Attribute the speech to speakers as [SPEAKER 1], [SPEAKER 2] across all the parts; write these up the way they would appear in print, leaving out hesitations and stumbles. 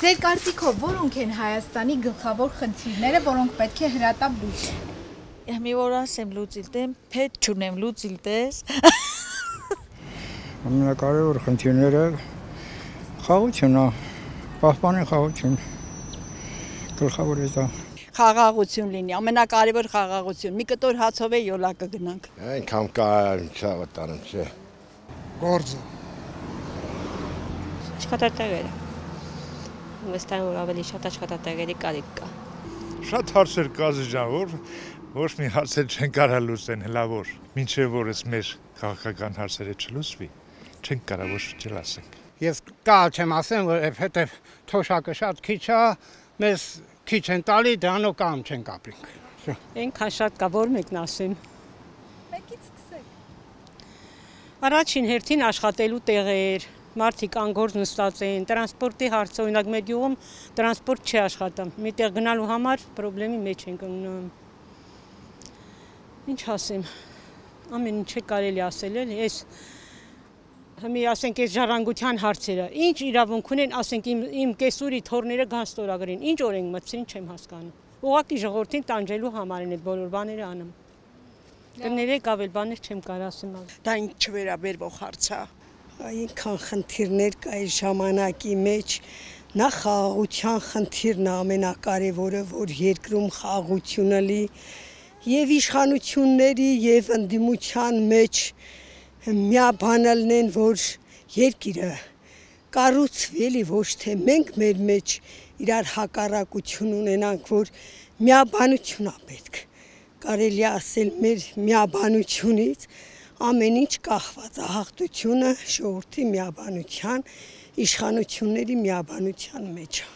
[SPEAKER 1] Ձեր կարծիքով որոնք են Հայաստանի գլխավոր խնդիրները, որոնք պետք է հրատապ լուծեն։
[SPEAKER 2] Մի որ ասեմ լուծիլ դեմ, փետ չունեմ լուծիլ դես։
[SPEAKER 3] Ամենակարևոր խնդիրները խաղությունն է, պահպանի խաղություն։ Գլխավոր է դա։
[SPEAKER 4] Խաղաղություն լինի, ամենակարևոր խաղաղություն։ Մի կտոր հացով է յոլակը գնանք։
[SPEAKER 5] Այնքան կա չավտարում չէ։
[SPEAKER 3] Գործը։
[SPEAKER 6] Աշխատատեղերը։ Վստահ եմ, որ ավելի շատ աշխատատեղերի կարիք կա։
[SPEAKER 7] Շատ հարցեր կա ջան, որ ոչ մի հարցեր չեն կարող լուծեն, հլավոր։ Մինչև որ էս մեր քաղաքական հարցերը չլուծվի, չեն կարող ոչ չել ասենք։
[SPEAKER 3] Ես կա չեմ ասեմ, որ հետև թոշակը շատ քիչ է, մեզ քիչ են տալի, դրանով կամ չենք ապրենք։
[SPEAKER 6] Այնքան շատ կա, որ մեկն ասեմ։
[SPEAKER 1] Մեկից սկսեք։
[SPEAKER 6] Առաջին հերթին աշխատելու տեղեր, մարդիկ անգործ նստած են, տրանսպորտի հարցը, օրինակ մեր գյուղում տրանսպորտ չի աշխատում, միտեղ գնալու համար պրոբլեմի մեջ ենք ընկնում։ Ինչ ասեմ, ամեն ինչ կարելի ասել էլ, ես մի ասենք այս ժառանգության հարցերը, ինչ իրավունք ունեն, ասենք իմ կեսուրի թորները գան ստորագրին, ինչ օրենք մտցրին չեմ հասկանում։ Ուղղակի ժողովրդին տանջելու համար են այդ բոլոր բաները անում։ Կներեք ավել բաներ չեմ կարող ասեմ։
[SPEAKER 4] Դա ինչ չվերաբերվող հարց է։ Այնքան խնդիրներ կա այս ժամանակի մեջ, նախ խաղաղության խնդիրն է ամենակարևորը, որ երկրում խաղաղությունը լի եւ իշխանությունների եւ ընդդիմության մեջ միաբանալն են, որ երկիրը կառուցվի էլի ոչ թե մենք մեր մեջ իրար հակառակություն ունենանք, որ միաբանություն է պետք։ Կարելի է ասել մեր միաբանությունից ամեն ինչ կախված է, հաղթությունը ժողովրդի միաբանության, իշխանությունների միաբանության մեջ է։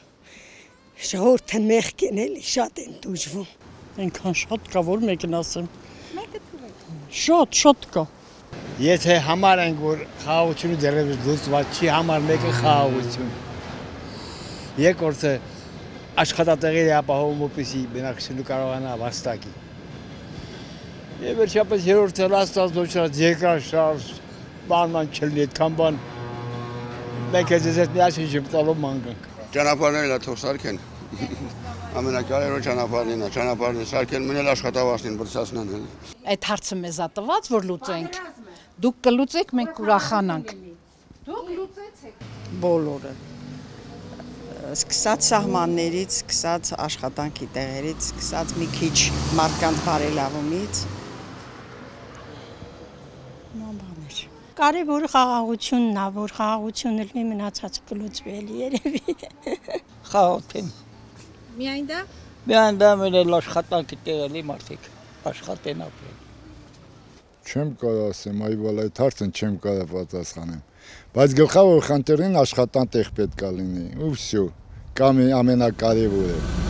[SPEAKER 4] Ժողովուրդը մեղք են էլի, շատ են տուժվում։
[SPEAKER 8] Այնքան շատ կա, որ մեկն ասեմ։
[SPEAKER 1] Մեկը թվեք։
[SPEAKER 8] Շատ կա։
[SPEAKER 3] Եթե համար ենք, որ խաղաղությունը դեռևս լուծված չի, համար մեկը խաղաղություն։ Երկրորդը աշխատատեղերի ապահովում, որպեսզի բնակչությունը կարողանա վաստակի։ Եվ վերջապես երրորդը լաստած ոչրած երկրաշարժ բանման չլինի, այդքան բան մենք ես այդ միասին չեմ տալով մանգանք։
[SPEAKER 5] Ճանապարհները թող սարքեն։ Ամենակարևոր ճանապարհն է, ճանապարհները սարքեն, մնել աշխատավարձին բարձրացնեն։
[SPEAKER 2] Այդ հարցը մեզ է տված, որ լուծենք։ Դուք կլուծեք, մենք կուրախանանք։
[SPEAKER 1] Դուք լուծեցեք։
[SPEAKER 4] Բոլորը։ Սկսած սահմաններից, սկսած աշխատանքի տեղերից, սկսած մի քիչ մարդկանց բարելավումից։
[SPEAKER 6] Կարևորը խաղաղությունն է, որ խաղաղությունը լինի մնացածը կլուծվի էլի երևի։
[SPEAKER 8] Խաղաղություն։
[SPEAKER 1] Միայն դա։
[SPEAKER 8] Միայն դա մեր աշխատանքի տեղերի մարդիկ աշխատեն ապրեն։
[SPEAKER 9] Չեմ կարող ասեմ, այ վալ այդ հարցն չեմ կարող պատասխանեմ։ Բայց գլխավոր խնդիրն աշխատանտեղ պետք է լինի, ու վсё, կամ ամենակարևորը։